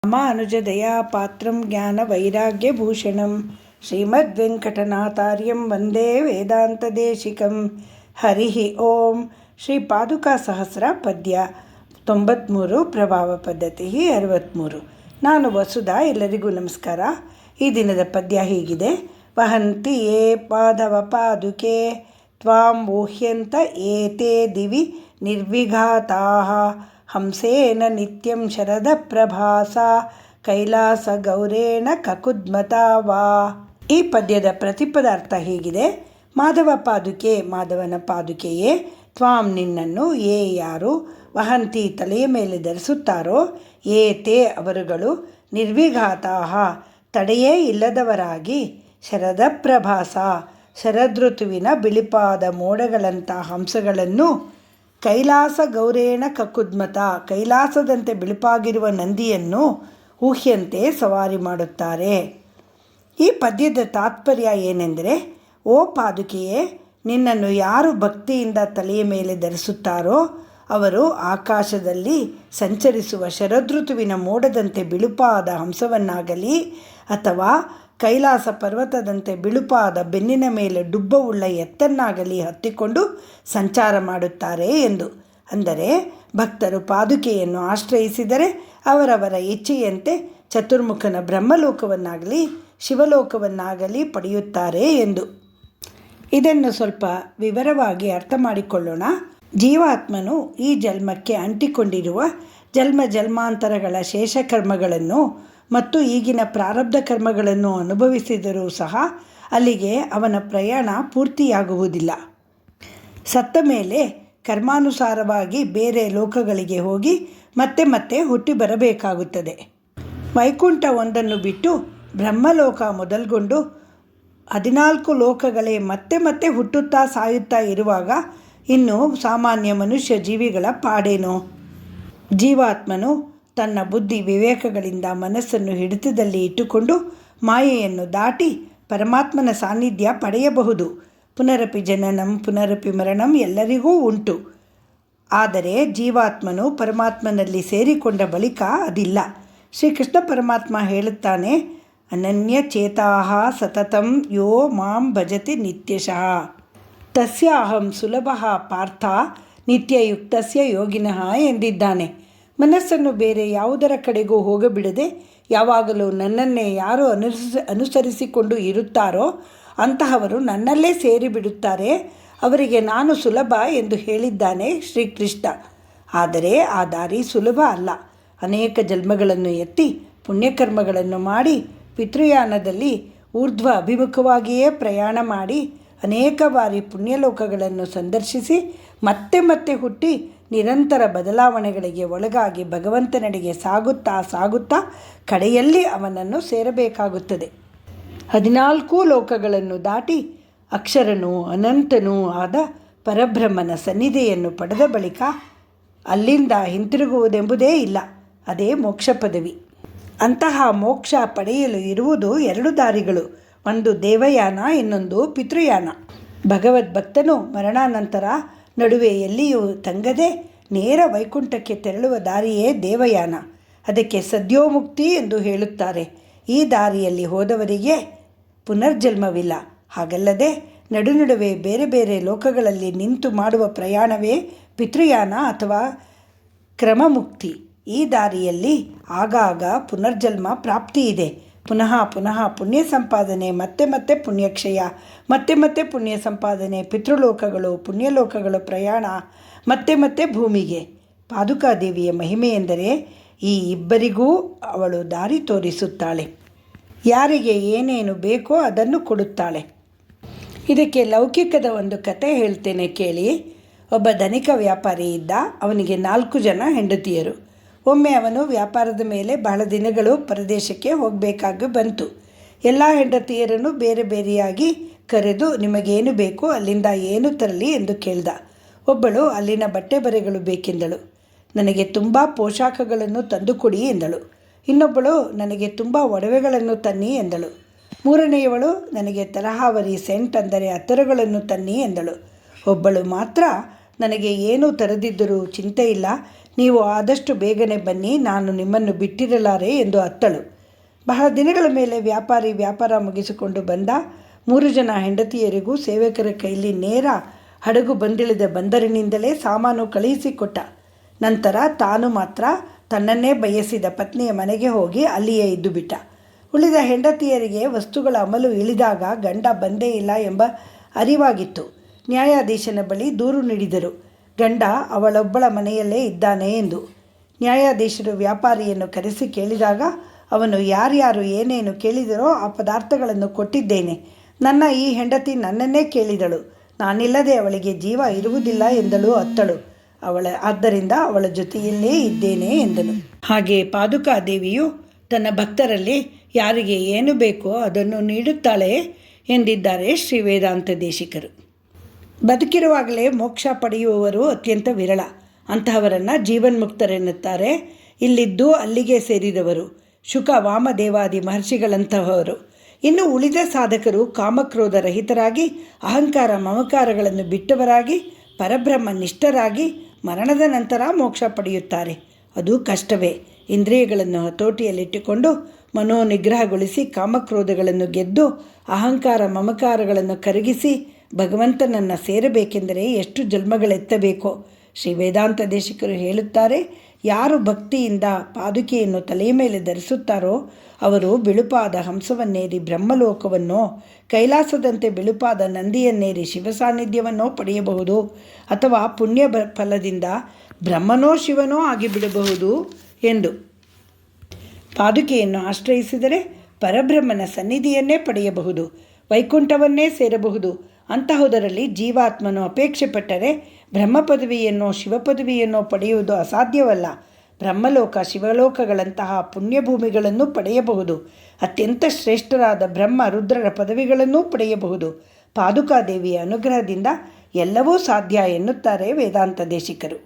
ರಾಮಾನುಜದಯಾ ಪಾತ್ರಂ ಜ್ಞಾನವೈರಾಗ್ಯಭೂಷಣಂ ಶ್ರೀಮದ್ವೆಂಕಟನಾಥಾರ್ಯಂ ವಂದೇ ವೇದಾಂತದೇಶಿಕಂ. ಹರಿ ಓಂ. ಶ್ರೀ ಪಾದುಕಾ ಸಹಸ್ರ ಪದ್ಯ 93, ಪ್ರಭಾವ ಪದ್ಧತಿ 63. ನಾನು ವಸುಧಾ. ಎಲ್ಲರಿಗೂ ನಮಸ್ಕಾರ. ಈ ದಿನದ ಪದ್ಯ ಹೀಗಿದೆ. ವಹಂತಿ ಯೇ ಮಾಧವ ಪಾದುಕೆ ತ್ವಾಂ ಊಹ್ಯಂತ ಏತೇ ದಿವಿ ನಿರ್ವಿಘಾತಾಃ ಹಂಸೇನ ನಿತ್ಯಂ ಶರದ ಪ್ರಭಾಸ ಕೈಲಾಸ ಗೌರೇಣ ಕಕುದ್ಮತಾ ವಾ. ಈ ಪದ್ಯದ ಪ್ರತಿಪದ ಅರ್ಥ ಹೀಗಿದೆ. ಮಾಧವ ಪಾದುಕೆ, ಮಾಧವನ ಪಾದುಕೆಯೇ, ತ್ವಾಂ ನಿನ್ನನ್ನು, ಯೇ ಯಾರು, ವಹಂತಿ ತಲೆಯ ಮೇಲೆ ಧರಿಸುತ್ತಾರೋ, ಏತೇ ಅವರುಗಳು, ನಿರ್ವಿಘಾತಾಃ ತಡೆಯೇ ಇಲ್ಲದವರಾಗಿ, ಶರದ ಪ್ರಭಾಸ ಶರದೃತುವಿನ ಬಿಳಿಪಾದ ಮೋಡಗಳಂಥ ಹಂಸಗಳನ್ನು, ಕೈಲಾಸ ಗೌರೇಣ ಕಕುದ್ಮತ ಕೈಲಾಸದಂತೆ ಬಿಳುಪಾಗಿರುವ ನಂದಿಯನ್ನು ಊಹ್ಯಂತೆ ಸವಾರಿ ಮಾಡುತ್ತಾರೆ. ಈ ಪದ್ಯದ ತಾತ್ಪರ್ಯ ಏನೆಂದರೆ, ಓ ಪಾದುಕೆಯೇ, ನಿನ್ನನ್ನು ಯಾರು ಭಕ್ತಿಯಿಂದ ತಲೆಯ ಮೇಲೆ ಧರಿಸುತ್ತಾರೋ ಅವರು ಆಕಾಶದಲ್ಲಿ ಸಂಚರಿಸುವ ಶರದೃತುವಿನ ಮೋಡದಂತೆ ಬಿಳುಪಾದ ಹಂಸವನ್ನಾಗಲಿ ಅಥವಾ ಕೈಲಾಸ ಪರ್ವತದಂತೆ ಬಿಳುಪಾದ ಬೆನ್ನಿನ ಮೇಲೆ ಡುಬ್ಬವುಳ್ಳ ಎತ್ತನ್ನಾಗಲಿ ಹತ್ತಿಕೊಂಡು ಸಂಚಾರ ಮಾಡುತ್ತಾರೆ ಎಂದು. ಅಂದರೆ ಭಕ್ತರು ಪಾದುಕೆಯನ್ನು ಆಶ್ರಯಿಸಿದರೆ ಅವರವರ ಇಚ್ಛೆಯಂತೆ ಚತುರ್ಮುಖನ ಬ್ರಹ್ಮಲೋಕವನ್ನಾಗಲಿ ಶಿವಲೋಕವನ್ನಾಗಲಿ ಪಡೆಯುತ್ತಾರೆ ಎಂದು. ಇದನ್ನು ಸ್ವಲ್ಪ ವಿವರವಾಗಿ ಅರ್ಥ ಮಾಡಿಕೊಳ್ಳೋಣ. ಜೀವಾತ್ಮನು ಈ ಜನ್ಮಕ್ಕೆ ಅಂಟಿಕೊಂಡಿರುವ ಜನ್ಮಾಂತರಗಳ ಶೇಷಕರ್ಮಗಳನ್ನು ಮತ್ತು ಈಗಿನ ಪ್ರಾರಬ್ಧ ಕರ್ಮಗಳನ್ನು ಅನುಭವಿಸಿದರೂ ಸಹ ಅಲ್ಲಿಗೆ ಅವನ ಪ್ರಯಾಣ ಪೂರ್ತಿಯಾಗುವುದಿಲ್ಲ. ಸತ್ತ ಮೇಲೆ ಕರ್ಮಾನುಸಾರವಾಗಿ ಬೇರೆ ಲೋಕಗಳಿಗೆ ಹೋಗಿ ಮತ್ತೆ ಮತ್ತೆ ಹುಟ್ಟಿ ಬರಬೇಕಾಗುತ್ತದೆ. ವೈಕುಂಠ ಒಂದನ್ನು ಬಿಟ್ಟು ಬ್ರಹ್ಮಲೋಕ ಮೊದಲ್ಗೊಂಡು 14 ಲೋಕಗಳೇ ಮತ್ತೆ ಮತ್ತೆ ಹುಟ್ಟುತ್ತಾ ಸಾಯುತ್ತಾ ಇರುವಾಗ ಇನ್ನು ಸಾಮಾನ್ಯ ಮನುಷ್ಯ ಜೀವಿಗಳ ಪಾಡೇನೋ? ಜೀವಾತ್ಮನು ತನ್ನ ಬುದ್ಧಿ ವಿವೇಕಗಳಿಂದ ಮನಸ್ಸನ್ನು ಹಿಡಿತದಲ್ಲಿ ಇಟ್ಟುಕೊಂಡು ಮಾಯೆಯನ್ನು ದಾಟಿ ಪರಮಾತ್ಮನ ಸಾನ್ನಿಧ್ಯ ಪಡೆಯಬಹುದು. ಪುನರಪಿ ಜನನಂ ಪುನರಪಿ ಮರಣಂ ಎಲ್ಲರಿಗೂ ಉಂಟು. ಆದರೆ ಜೀವಾತ್ಮನು ಪರಮಾತ್ಮನಲ್ಲಿ ಸೇರಿಕೊಂಡ ಬಳಿಕ ಅದಿಲ್ಲ. ಶ್ರೀಕೃಷ್ಣ ಪರಮಾತ್ಮ ಹೇಳುತ್ತಾನೆ, ಅನನ್ಯ ಚೇತಾಃ ಸತತಂ ಯೋ ಮಾಂ ಭಜತಿ ನಿತ್ಯಶಃ ತಸ್ಯ ಅಹಂ ಸುಲಭಃ ಪಾರ್ಥ ನಿತ್ಯಯುಕ್ತಸ್ಯ ಯೋಗಿನಃ ಎಂದಿದ್ದಾನೆ. ಮನಸ್ಸನ್ನು ಬೇರೆ ಯಾವುದರ ಕಡೆಗೂ ಹೋಗಬಿಡದೆ ಯಾವಾಗಲೂ ನನ್ನನ್ನೇ ಯಾರು ಅನುಸರಿಸಿಕೊಂಡು ಇರುತ್ತಾರೋ ಅಂತಹವರು ನನ್ನಲ್ಲೇ ಸೇರಿಬಿಡುತ್ತಾರೆ. ಅವರಿಗೆ ನಾನು ಸುಲಭ ಎಂದು ಹೇಳಿದ್ದಾನೆ ಶ್ರೀಕೃಷ್ಣ. ಆದರೆ ಆ ದಾರಿ ಸುಲಭ ಅಲ್ಲ. ಅನೇಕ ಜನ್ಮಗಳನ್ನು ಎತ್ತಿ ಪುಣ್ಯಕರ್ಮಗಳನ್ನು ಮಾಡಿ ಪಿತೃಯಾನದಲ್ಲಿ ಊರ್ಧ್ವ ಅಭಿಮುಖವಾಗಿಯೇ ಪ್ರಯಾಣ ಮಾಡಿ ಅನೇಕ ಬಾರಿ ಪುಣ್ಯಲೋಕಗಳನ್ನು ಸಂದರ್ಶಿಸಿ ಮತ್ತೆ ಮತ್ತೆ ಹುಟ್ಟಿ ನಿರಂತರ ಬದಲಾವಣೆಗಳಿಗೆ ಒಳಗಾಗಿ ಭಗವಂತನೆಡೆಗೆ ಸಾಗುತ್ತಾ ಕಡೆಯಲ್ಲಿ ಅವನನ್ನು ಸೇರಬೇಕಾಗುತ್ತದೆ. 14 ಲೋಕಗಳನ್ನು ದಾಟಿ ಅಕ್ಷರನೂ ಅನಂತನೂ ಆದ ಪರಬ್ರಹ್ಮನ ಸನ್ನಿಧಿಯನ್ನು ಪಡೆದ ಬಳಿಕ ಅಲ್ಲಿಂದ ಹಿಂತಿರುಗುವುದೆಂಬುದೇ ಇಲ್ಲ. ಅದೇ ಮೋಕ್ಷ ಪದವಿ. ಅಂತಹ ಮೋಕ್ಷ ಪಡೆಯಲು ಇರುವುದು 2 ದಾರಿಗಳು. ಒಂದು ದೇವಯಾನ, ಇನ್ನೊಂದು ಪಿತೃಯಾನ. ಭಗವದ್ಭಕ್ತನು ಮರಣಾನಂತರ ನಡುವೆ ಎಲ್ಲಿಯೂ ತಂಗದೆ ನೇರ ವೈಕುಂಠಕ್ಕೆ ತೆರಳುವ ದಾರಿಯೇ ದೇವಯಾನ. ಅದಕ್ಕೆ ಸದ್ಯೋಮುಕ್ತಿ ಎಂದು ಹೇಳುತ್ತಾರೆ. ಈ ದಾರಿಯಲ್ಲಿ ಹೋದವರಿಗೆ ಪುನರ್ಜನ್ಮವಿಲ್ಲ. ಹಾಗಲ್ಲದೆ ನಡುವೆ ಬೇರೆ ಬೇರೆ ಲೋಕಗಳಲ್ಲಿ ನಿಂತು ಮಾಡುವ ಪ್ರಯಾಣವೇ ಪಿತೃಯಾನ ಅಥವಾ ಕ್ರಮಮುಕ್ತಿ. ಈ ದಾರಿಯಲ್ಲಿ ಆಗಾಗ ಪುನರ್ಜನ್ಮ ಪ್ರಾಪ್ತಿ ಇದೆ. ಪುನಃ ಪುಣ್ಯ ಸಂಪಾದನೆ, ಮತ್ತೆ ಮತ್ತೆ ಪುಣ್ಯಕ್ಷಯ, ಮತ್ತೆ ಮತ್ತೆ ಪುಣ್ಯ ಸಂಪಾದನೆ, ಪಿತೃಲೋಕಗಳು ಪುಣ್ಯಲೋಕಗಳು ಪ್ರಯಾಣ, ಮತ್ತೆ ಮತ್ತೆ ಭೂಮಿಗೆ. ಪಾದುಕಾದೇವಿಯ ಮಹಿಮೆ ಎಂದರೆ ಈ ಇಬ್ಬರಿಗೂ ಅವಳು ದಾರಿ ತೋರಿಸುತ್ತಾಳೆ. ಯಾರಿಗೆ ಏನೇನು ಬೇಕೋ ಅದನ್ನು ಕೊಡುತ್ತಾಳೆ. ಇದಕ್ಕೆ ಲೌಕಿಕದ ಒಂದು ಕತೆ ಹೇಳ್ತೇನೆ ಕೇಳಿ. ಒಬ್ಬ ಧನಿಕ ವ್ಯಾಪಾರಿ ಇದ್ದ. ಅವನಿಗೆ 4 ಜನ ಹೆಂಡತಿಯರು. ಒಮ್ಮೆ ಅವನು ವ್ಯಾಪಾರದ ಮೇಲೆ ಬಹಳ ದಿನಗಳು ಪರದೇಶಕ್ಕೆ ಹೋಗಬೇಕಾಗಿ ಬಂತು. ಎಲ್ಲ ಹೆಂಡತಿಯರನ್ನು ಬೇರೆ ಬೇರೆಯಾಗಿ ಕರೆದು ನಿಮಗೇನು ಬೇಕು, ಅಲ್ಲಿಂದ ಏನು ತರಲಿ ಎಂದು ಕೇಳ್ದ. ಒಬ್ಬಳು ಅಲ್ಲಿನ ಬಟ್ಟೆ ಬರೆಗಳು ಬೇಕೆಂದಳು. ನನಗೆ ತುಂಬ ಪೋಷಾಕಗಳನ್ನು ತಂದುಕೊಡಿ ಎಂದಳು. ಇನ್ನೊಬ್ಬಳು ನನಗೆ ತುಂಬ ಒಡವೆಗಳನ್ನು ತನ್ನಿ ಎಂದಳು. ಮೂರನೆಯವಳು ನನಗೆ ತರಹಾವರಿ ಸೆಂಟ್ ಅಂದರೆ ಅತ್ತರುಗಳನ್ನು ತನ್ನಿ ಎಂದಳು. ಒಬ್ಬಳು ಮಾತ್ರ ನನಗೆ ಏನೂ ತರದಿದ್ದರೂ ಚಿಂತೆ ಇಲ್ಲ, ನೀವು ಆದಷ್ಟು ಬೇಗನೆ ಬನ್ನಿ, ನಾನು ನಿಮ್ಮನ್ನು ಬಿಟ್ಟಿರಲಾರೆ ಎಂದು ಅತ್ತಳು. ಬಹಳ ದಿನಗಳ ಮೇಲೆ ವ್ಯಾಪಾರ ಮುಗಿಸಿಕೊಂಡು ಬಂದ. 3 ಜನ ಹೆಂಡತಿಯರಿಗೂ ಸೇವಕರ ಕೈಲಿ ನೇರ ಹಡಗು ಬಂದಿಳಿದ ಬಂದರಿನಿಂದಲೇ ಸಾಮಾನು ಕಳುಹಿಸಿಕೊಟ್ಟ. ನಂತರ ತಾನು ಮಾತ್ರ ತನ್ನನ್ನೇ ಬಯಸಿದ ಪತ್ನಿಯ ಮನೆಗೆ ಹೋಗಿ ಅಲ್ಲಿಯೇ ಇದ್ದು ಬಿಟ್ಟ. ಉಳಿದ ಹೆಂಡತಿಯರಿಗೆ ವಸ್ತುಗಳ ಅಮಲು ಇಳಿದಾಗ ಗಂಡ ಬಂದೇ ಇಲ್ಲ ಎಂಬ ಅರಿವಾಗಿತ್ತು. ನ್ಯಾಯಾಧೀಶನ ಬಳಿ ದೂರು ನೀಡಿದರು, ಗಂಡ ಅವಳೊಬ್ಬಳ ಮನೆಯಲ್ಲೇ ಇದ್ದಾನೆ ಎಂದು. ನ್ಯಾಯಾಧೀಶರು ವ್ಯಾಪಾರಿಯನ್ನು ಕರೆಸಿ ಕೇಳಿದಾಗ ಅವನು ಯಾರ್ಯಾರು ಏನೇನು ಕೇಳಿದರೋ ಆ ಪದಾರ್ಥಗಳನ್ನು ಕೊಟ್ಟಿದ್ದೇನೆ. ನನ್ನ ಈ ಹೆಂಡತಿ ನನ್ನನ್ನೇ ಕೇಳಿದಳು, ನಾನಿಲ್ಲದೆ ಅವಳಿಗೆ ಜೀವ ಇರುವುದಿಲ್ಲ ಎಂದಳು ಅತ್ತಳು. ಆದ್ದರಿಂದ ಅವಳ ಜೊತೆಯಲ್ಲೇ ಇದ್ದೇನೆ ಎಂದನು. ಹಾಗೆ ಪಾದುಕಾದೇವಿಯು ತನ್ನ ಭಕ್ತರಲ್ಲಿ ಯಾರಿಗೆ ಏನು ಬೇಕೋ ಅದನ್ನು ನೀಡುತ್ತಾಳೆ ಎಂದಿದ್ದಾರೆ ಶ್ರೀ ವೇದಾಂತ ದೇಶಿಕರು. ಬದುಕಿರುವಾಗಲೇ ಮೋಕ್ಷ ಪಡೆಯುವವರು ಅತ್ಯಂತ ವಿರಳ. ಅಂತಹವರನ್ನು ಜೀವನ್ಮುಕ್ತರೆನ್ನುತ್ತಾರೆ. ಇಲ್ಲಿದ್ದು ಅಲ್ಲಿಗೆ ಸೇರಿದವರು ಶುಕ ವಾಮದೇವಾದಿ ಮಹರ್ಷಿಗಳಂತಹವರು. ಇನ್ನು ಉಳಿದ ಸಾಧಕರು ಕಾಮಕ್ರೋಧ ರಹಿತರಾಗಿ ಅಹಂಕಾರ ಮಮಕಾರಗಳನ್ನು ಬಿಟ್ಟವರಾಗಿ ಪರಬ್ರಹ್ಮ ನಿಷ್ಠರಾಗಿ ಮರಣದ ನಂತರ ಮೋಕ್ಷ ಪಡೆಯುತ್ತಾರೆ. ಅದು ಕಷ್ಟವೇ. ಇಂದ್ರಿಯಗಳನ್ನು ಹತೋಟಿಯಲ್ಲಿಟ್ಟುಕೊಂಡು ಮನೋನಿಗ್ರಹಗೊಳಿಸಿ ಕಾಮಕ್ರೋಧಗಳನ್ನು ಗೆದ್ದು ಅಹಂಕಾರ ಮಮಕಾರಗಳನ್ನು ಕರಗಿಸಿ ಭಗವಂತನನ್ನು ಸೇರಬೇಕೆಂದರೆ ಎಷ್ಟು ಜನ್ಮಗಳೆತ್ತಬೇಕೋ. ಶ್ರೀ ವೇದಾಂತ ದೇಶಿಕರು ಹೇಳುತ್ತಾರೆ, ಯಾರು ಭಕ್ತಿಯಿಂದ ಪಾದುಕೆಯನ್ನು ತಲೆಯ ಮೇಲೆ ಧರಿಸುತ್ತಾರೋ ಅವರು ಬಿಳುಪಾದ ಹಂಸವನ್ನೇರಿ ಬ್ರಹ್ಮಲೋಕವನ್ನೋ, ಕೈಲಾಸದಂತೆ ಬಿಳುಪಾದ ನಂದಿಯನ್ನೇರಿ ಶಿವಸಾನ್ನಿಧ್ಯವನ್ನೋ ಪಡೆಯಬಹುದು. ಅಥವಾ ಪುಣ್ಯ ಫಲದಿಂದ ಬ್ರಹ್ಮನೋ ಶಿವನೋ ಆಗಿಬಿಡಬಹುದು ಎಂದು. ಪಾದುಕೆಯನ್ನು ಆಶ್ರಯಿಸಿದರೆ ಪರಬ್ರಹ್ಮನ ಸನ್ನಿಧಿಯನ್ನೇ ಪಡೆಯಬಹುದು, ವೈಕುಂಠವನ್ನೇ ಸೇರಬಹುದು. ಅಂತಹುದರಲ್ಲಿ ಜೀವಾತ್ಮನು ಅಪೇಕ್ಷೆ ಪಟ್ಟರೆ ಬ್ರಹ್ಮ ಪದವಿಯನ್ನೋ ಶಿವಪದವಿಯನ್ನೋ ಪಡೆಯುವುದು ಅಸಾಧ್ಯವಲ್ಲ. ಬ್ರಹ್ಮಲೋಕ ಶಿವಲೋಕಗಳಂತಹ ಪುಣ್ಯಭೂಮಿಗಳನ್ನು ಪಡೆಯಬಹುದು. ಅತ್ಯಂತ ಶ್ರೇಷ್ಠರಾದ ಬ್ರಹ್ಮ ರುದ್ರರ ಪದವಿಗಳನ್ನೂ ಪಡೆಯಬಹುದು. ಪಾದುಕಾದೇವಿಯ ಅನುಗ್ರಹದಿಂದ ಎಲ್ಲವೂ ಸಾಧ್ಯ ಎನ್ನುತ್ತಾರೆ ವೇದಾಂತ ದೇಶಿಕರು.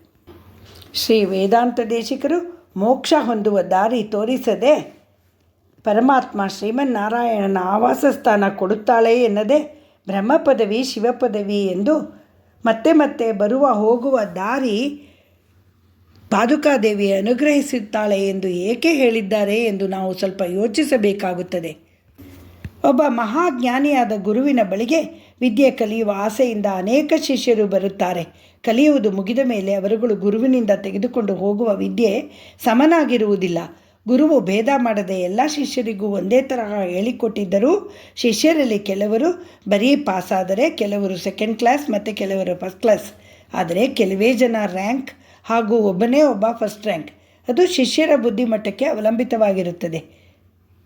ಶ್ರೀ ವೇದಾಂತ ದೇಶಿಕರು ಮೋಕ್ಷ ಹೊಂದುವ ದಾರಿ ತೋರಿಸದೆ ಪರಮಾತ್ಮ ಶ್ರೀಮನ್ನಾರಾಯಣನ ಆವಾಸ ಸ್ಥಾನ ಕೊಡುತ್ತಾಳೆ ಎನ್ನದೆ ಬ್ರಹ್ಮ ಪದವಿ ಶಿವಪದವಿ ಎಂದು ಮತ್ತೆ ಮತ್ತೆ ಬರುವ ಹೋಗುವ ದಾರಿ ಪಾದುಕಾದೇವಿ ಅನುಗ್ರಹಿಸುತ್ತಾಳೆ ಎಂದು ಏಕೆ ಹೇಳಿದ್ದಾರೆ ಎಂದು ನಾವು ಸ್ವಲ್ಪ ಯೋಚಿಸಬೇಕಾಗುತ್ತದೆ. ಒಬ್ಬ ಮಹಾಜ್ಞಾನಿಯಾದ ಗುರುವಿನ ಬಳಿಗೆ ವಿದ್ಯೆ ಕಲಿಯುವ ಆಸೆಯಿಂದ ಅನೇಕ ಶಿಷ್ಯರು ಬರುತ್ತಾರೆ. ಕಲಿಯುವುದು ಮುಗಿದ ಮೇಲೆ ಅವರುಗಳು ಗುರುವಿನಿಂದ ತೆಗೆದುಕೊಂಡು ಹೋಗುವ ವಿದ್ಯೆ ಸಮನಾಗಿರುವುದಿಲ್ಲ. ಗುರುವು ಭೇದ ಮಾಡದೆ ಎಲ್ಲ ಶಿಷ್ಯರಿಗೂ ಒಂದೇ ತರಹ ಹೇಳಿಕೊಟ್ಟಿದ್ದರೂ ಶಿಷ್ಯರಲ್ಲಿ ಕೆಲವರು ಬರೀ ಪಾಸಾದರೆ, ಕೆಲವರು ಸೆಕೆಂಡ್ ಕ್ಲಾಸ್ ಮತ್ತು ಕೆಲವರು ಫಸ್ಟ್ ಕ್ಲಾಸ್. ಆದರೆ ಕೆಲವೇ ಜನ ರ್ಯಾಂಕ್ ಹಾಗೂ ಒಬ್ಬನೇ ಒಬ್ಬ ಫಸ್ಟ್ ರ್ಯಾಂಕ್. ಅದು ಶಿಷ್ಯರ ಬುದ್ಧಿಮಟ್ಟಕ್ಕೆ ಅವಲಂಬಿತವಾಗಿರುತ್ತದೆ.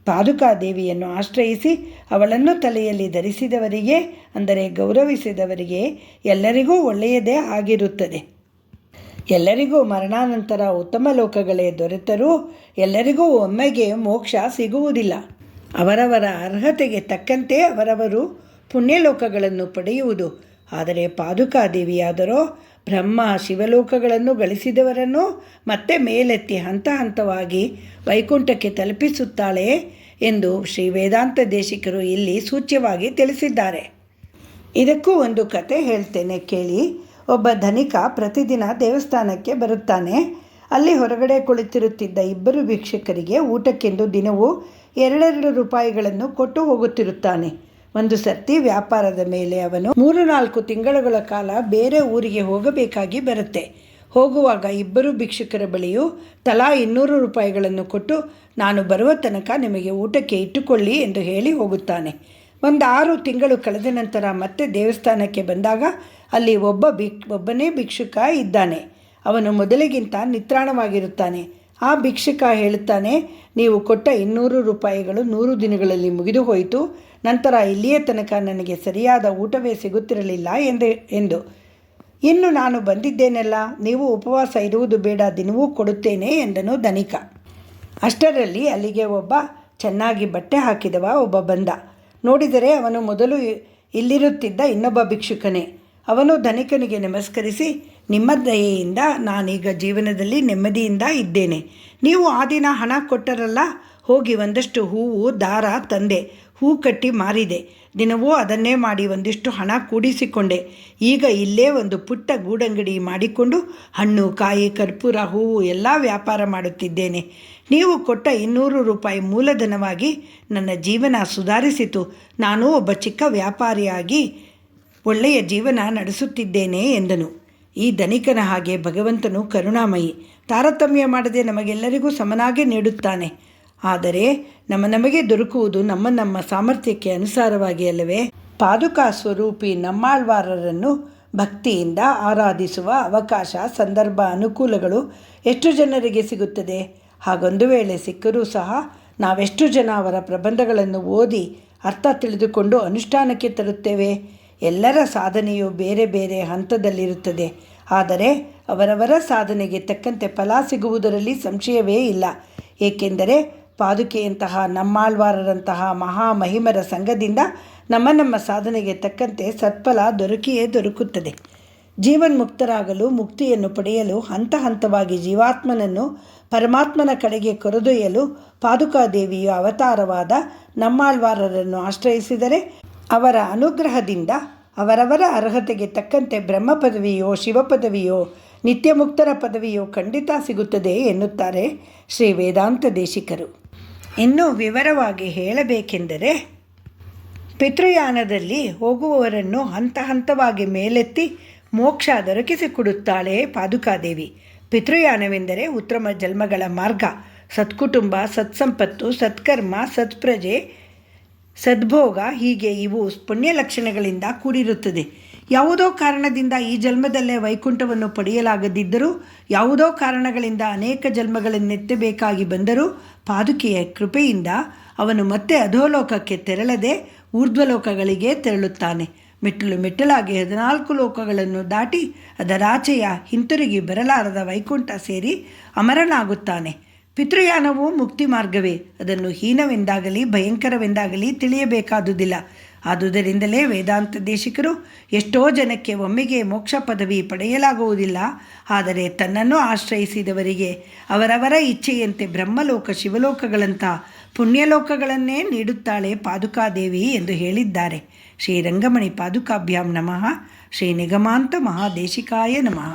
ಪಾದುಕಾದೇವಿಯನ್ನು ಆಶ್ರಯಿಸಿ ಅವಳನ್ನು ತಲೆಯಲ್ಲಿ ಧರಿಸಿದವರಿಗೆ, ಅಂದರೆ ಗೌರವಿಸಿದವರಿಗೆ ಎಲ್ಲರಿಗೂ ಒಳ್ಳೆಯದೇ ಆಗಿರುತ್ತದೆ. ಎಲ್ಲರಿಗೂ ಮರಣಾನಂತರ ಉತ್ತಮ ಲೋಕಗಳೇ ದೊರೆತರೂ ಎಲ್ಲರಿಗೂ ಒಮ್ಮೆಗೆ ಮೋಕ್ಷ ಸಿಗುವುದಿಲ್ಲ. ಅವರವರ ಅರ್ಹತೆಗೆ ತಕ್ಕಂತೆ ಅವರವರು ಪುಣ್ಯಲೋಕಗಳನ್ನು ಪಡೆಯುವುದು. ಆದರೆ ಪಾದುಕಾದೇವಿಯಾದರೋ ಬ್ರಹ್ಮ ಶಿವಲೋಕಗಳನ್ನು ಗಳಿಸಿದವರನ್ನು ಮತ್ತೆ ಮೇಲೆತ್ತಿ ಹಂತ ಹಂತವಾಗಿ ವೈಕುಂಠಕ್ಕೆ ತಲುಪಿಸುತ್ತಾಳೆ ಎಂದು ಶ್ರೀ ವೇದಾಂತ ದೇಶಿಕರು ಇಲ್ಲಿ ಸೂಚ್ಯವಾಗಿ ತಿಳಿಸಿದ್ದಾರೆ. ಇದಕ್ಕೂ ಒಂದು ಕತೆ ಹೇಳ್ತೇನೆ ಕೇಳಿ. ಒಬ್ಬ ಧನಿಕ ಪ್ರತಿದಿನ ದೇವಸ್ಥಾನಕ್ಕೆ ಬರುತ್ತಾನೆ. ಅಲ್ಲಿ ಹೊರಗಡೆ ಕುಳಿತಿರುತ್ತಿದ್ದ 2 ಭಿಕ್ಷುಕರಿಗೆ ಊಟಕ್ಕೆಂದು ದಿನವೂ 2 ರೂಪಾಯಿಗಳನ್ನು ಕೊಟ್ಟು ಹೋಗುತ್ತಿರುತ್ತಾನೆ. ಒಂದು ಸರ್ತಿ ವ್ಯಾಪಾರದ ಮೇಲೆ ಅವನು 3-4 ತಿಂಗಳುಗಳ ಕಾಲ ಬೇರೆ ಊರಿಗೆ ಹೋಗಬೇಕಾಗಿ ಬರುತ್ತೆ. ಹೋಗುವಾಗ 2 ಭಿಕ್ಷುಕರ ಬಳಿಯೂ ತಲಾ 200 ರೂಪಾಯಿಗಳನ್ನು ಕೊಟ್ಟು, ನಾನು ಬರುವ ತನಕ ನಿಮಗೆ ಊಟಕ್ಕೆ ಇಟ್ಟುಕೊಳ್ಳಿ ಎಂದು ಹೇಳಿ ಹೋಗುತ್ತಾನೆ. ಒಂದು 6 ತಿಂಗಳು ಕಳೆದ ನಂತರ ಮತ್ತೆ ದೇವಸ್ಥಾನಕ್ಕೆ ಬಂದಾಗ ಅಲ್ಲಿ ಒಬ್ಬನೇ ಭಿಕ್ಷುಕ ಇದ್ದಾನೆ. ಅವನು ಮೊದಲಿಗಿಂತ ನಿತ್ರಾಣವಾಗಿರುತ್ತಾನೆ. ಆ ಭಿಕ್ಷುಕ ಹೇಳುತ್ತಾನೆ, ನೀವು ಕೊಟ್ಟ 200 ರೂಪಾಯಿಗಳು 100 ದಿನಗಳಲ್ಲಿ ಮುಗಿದು ಹೋಯಿತು. ನಂತರ ಇಲ್ಲಿಯೇ ತನಕ ನನಗೆ ಸರಿಯಾದ ಊಟವೇ ಸಿಗುತ್ತಿರಲಿಲ್ಲ ಎಂದು. ಇನ್ನು ನಾನು ಬಂದಿದ್ದೇನಲ್ಲ, ನೀವು ಉಪವಾಸ ಇರುವುದು ಬೇಡ, ದಿನವೂ ಕೊಡುತ್ತೇನೆ ಎಂದನು ಧನಿಕ. ಅಷ್ಟರಲ್ಲಿ ಅಲ್ಲಿಗೆ ಒಬ್ಬ ಚೆನ್ನಾಗಿ ಬಟ್ಟೆ ಹಾಕಿದವ ಒಬ್ಬ ಬಂದ. ನೋಡಿದರೆ ಅವನು ಮೊದಲು ಇಲ್ಲಿರುತ್ತಿದ್ದ ಇನ್ನೊಬ್ಬ ಭಿಕ್ಷುಕನೇ. ಅವನು ಧನಿಕನಿಗೆ ನಮಸ್ಕರಿಸಿ, ನಿಮ್ಮ ದಯೆಯಿಂದ ನಾನೀಗ ಜೀವನದಲ್ಲಿ ನೆಮ್ಮದಿಯಿಂದ ಇದ್ದೇನೆ. ನೀವು ಆ ದಿನ ಹಣ ಕೊಟ್ಟರಲ್ಲ, ಹೋಗಿ ಒಂದಷ್ಟು ಹೂವು ದಾರ ತಂದೆ. ಹೂ ಕಟ್ಟಿ ಮಾರಿದೆ. ದಿನವೂ ಅದನ್ನೇ ಮಾಡಿ ಒಂದಿಷ್ಟು ಹಣ ಕೂಡಿಸಿಕೊಂಡೆ. ಈಗ ಇಲ್ಲೇ ಒಂದು ಪುಟ್ಟ ಗೂಡಂಗಡಿ ಮಾಡಿಕೊಂಡು ಹಣ್ಣು, ಕಾಯಿ, ಕರ್ಪೂರ, ಹೂವು ಎಲ್ಲ ವ್ಯಾಪಾರ ಮಾಡುತ್ತಿದ್ದೇನೆ. ನೀವು ಕೊಟ್ಟ 200 ರೂಪಾಯಿ ಮೂಲಧನವಾಗಿ ನನ್ನ ಜೀವನ ಸುಧಾರಿಸಿತು. ನಾನು ಒಬ್ಬ ಚಿಕ್ಕ ವ್ಯಾಪಾರಿಯಾಗಿ ಒಳ್ಳೆಯ ಜೀವನ ನಡೆಸುತ್ತಿದ್ದೇನೆ ಎಂದನು. ಈ ಧನಿಕನ ಹಾಗೆ ಭಗವಂತನು ಕರುಣಾಮಯಿ. ತಾರತಮ್ಯ ಮಾಡದೆ ನಮಗೆಲ್ಲರಿಗೂ ಸಮನಾಗಿ ನೀಡುತ್ತಾನೆ. ಆದರೆ ನಮಗೆ ದೊರಕುವುದು ನಮ್ಮ ಸಾಮರ್ಥ್ಯಕ್ಕೆ ಅನುಸಾರವಾಗಿ ಅಲ್ಲವೇ? ಪಾದುಕಾ ಸ್ವರೂಪಿ ನಮ್ಮಾಳ್ವಾರರನ್ನು ಭಕ್ತಿಯಿಂದ ಆರಾಧಿಸುವ ಅವಕಾಶ, ಸಂದರ್ಭ, ಅನುಕೂಲಗಳು ಎಷ್ಟು ಜನರಿಗೆ ಸಿಗುತ್ತದೆ? ಹಾಗೊಂದು ವೇಳೆ ಸಿಕ್ಕರೂ ಸಹ ನಾವೆಷ್ಟು ಜನ ಅವರ ಪ್ರಬಂಧಗಳನ್ನು ಓದಿ ಅರ್ಥ ತಿಳಿದುಕೊಂಡು ಅನುಷ್ಠಾನಕ್ಕೆ ತರುತ್ತೇವೆ? ಎಲ್ಲರ ಸಾಧನೆಯು ಬೇರೆ ಬೇರೆ ಹಂತದಲ್ಲಿರುತ್ತದೆ. ಆದರೆ ಅವರವರ ಸಾಧನೆಗೆ ತಕ್ಕಂತೆ ಫಲ ಸಿಗುವುದರಲ್ಲಿ ಸಂಶಯವೇ ಇಲ್ಲ. ಏಕೆಂದರೆ ಪಾದುಕೆಯಂತಹ ನಮ್ಮಾಳ್ವಾರರಂತಹ ಮಹಾಮಹಿಮರ ಸಂಘದಿಂದ ನಮ್ಮ ಸಾಧನೆಗೆ ತಕ್ಕಂತೆ ಸತ್ಫಲ ದೊರಕಿಯೇ ದೊರಕುತ್ತದೆ. ಜೀವನ್ಮುಕ್ತರಾಗಲು, ಮುಕ್ತಿಯನ್ನು ಪಡೆಯಲು ಹಂತ ಹಂತವಾಗಿ ಜೀವಾತ್ಮನನ್ನು ಪರಮಾತ್ಮನ ಕಡೆಗೆ ಕರೆದೊಯ್ಯಲು ಪಾದುಕಾದೇವಿಯ ಅವತಾರವಾದ ನಮ್ಮಾಳ್ವಾರರನ್ನು ಆಶ್ರಯಿಸಿದರೆ ಅವರ ಅನುಗ್ರಹದಿಂದ ಅವರವರ ಅರ್ಹತೆಗೆ ತಕ್ಕಂತೆ ಬ್ರಹ್ಮ ಪದವಿಯೋ, ಶಿವ ಪದವಿಯೋ, ನಿತ್ಯಮುಕ್ತರ ಪದವಿಯೋ ಖಂಡಿತ ಸಿಗುತ್ತದೆ ಎನ್ನುತ್ತಾರೆ ಶ್ರೀ ವೇದಾಂತ ದೇಶಿಕರು. ಇನ್ನೂ ವಿವರವಾಗಿ ಹೇಳಬೇಕೆಂದರೆ, ಪಿತೃಯಾನದಲ್ಲಿ ಹೋಗುವವರನ್ನು ಹಂತ ಹಂತವಾಗಿ ಮೇಲೆತ್ತಿ ಮೋಕ್ಷ ದೊರಕಿಸಿಕೊಡುತ್ತಾಳೆ ಪಾದುಕಾದೇವಿ. ಪಿತೃಯಾನವೆಂದರೆ ಉತ್ತಮ ಜನ್ಮಗಳ ಮಾರ್ಗ, ಸತ್ಕುಟುಂಬ, ಸತ್ಸಂಪತ್ತು, ಸತ್ಕರ್ಮ, ಸತ್ಪ್ರಜೆ, ಸದ್ಭೋಗ, ಹೀಗೆ ಇವು ಪುಣ್ಯ ಲಕ್ಷಣಗಳಿಂದ ಕೂಡಿರುತ್ತದೆ. ಯಾವುದೋ ಕಾರಣದಿಂದ ಈ ಜನ್ಮದಲ್ಲೇ ವೈಕುಂಠವನ್ನು ಪಡೆಯಲಾಗದಿದ್ದರೂ, ಯಾವುದೋ ಕಾರಣಗಳಿಂದ ಅನೇಕ ಜನ್ಮಗಳನ್ನೆತ್ತಬೇಕಾಗಿ ಬಂದರೂ ಪಾದುಕೆಯ ಕೃಪೆಯಿಂದ ಅವನು ಮತ್ತೆ ಅಧೋಲೋಕಕ್ಕೆ ತೆರಳದೆ ಊರ್ಧ್ವಲೋಕಗಳಿಗೆ ತೆರಳುತ್ತಾನೆ. ಮೆಟ್ಟಲು ಮೆಟ್ಟಲಾಗಿ 14 ಲೋಕಗಳನ್ನು ದಾಟಿ ಅದರಾಚೆಯ ಹಿಂತಿರುಗಿ ಬರಲಾರದ ವೈಕುಂಠ ಸೇರಿ ಅಮರನಾಗುತ್ತಾನೆ. ಪಿತೃಯಾನವು ಮುಕ್ತಿ ಮಾರ್ಗವೇ. ಅದನ್ನು ಹೀನವೆಂದಾಗಲಿ ಭಯಂಕರವೆಂದಾಗಲಿ ತಿಳಿಯಬೇಕಾದುದಿಲ್ಲ. ಆದುದರಿಂದಲೇ ವೇದಾಂತ ದೇಶಿಕರು ಎಷ್ಟೋ ಜನಕ್ಕೆ ಒಮ್ಮೆಗೆ ಮೋಕ್ಷ ಪದವಿ ಪಡೆಯಲಾಗುವುದಿಲ್ಲ. ಆದರೆ ತನ್ನನ್ನು ಆಶ್ರಯಿಸಿದವರಿಗೆ ಅವರವರ ಇಚ್ಛೆಯಂತೆ ಬ್ರಹ್ಮಲೋಕ, ಶಿವಲೋಕಗಳಂಥ ಪುಣ್ಯಲೋಕಗಳನ್ನೇ ನೀಡುತ್ತಾಳೆ ಪಾದುಕಾದೇವಿ ಎಂದು ಹೇಳಿದ್ದಾರೆ. ಶ್ರೀರಂಗಮಣಿ ಪಾದುಕಾಭ್ಯಾಂ ನಮಃ. ಶ್ರೀ ನಿಗಮಾಂತ ಮಹಾದೇಶಿಕಾಯ ನಮಃ.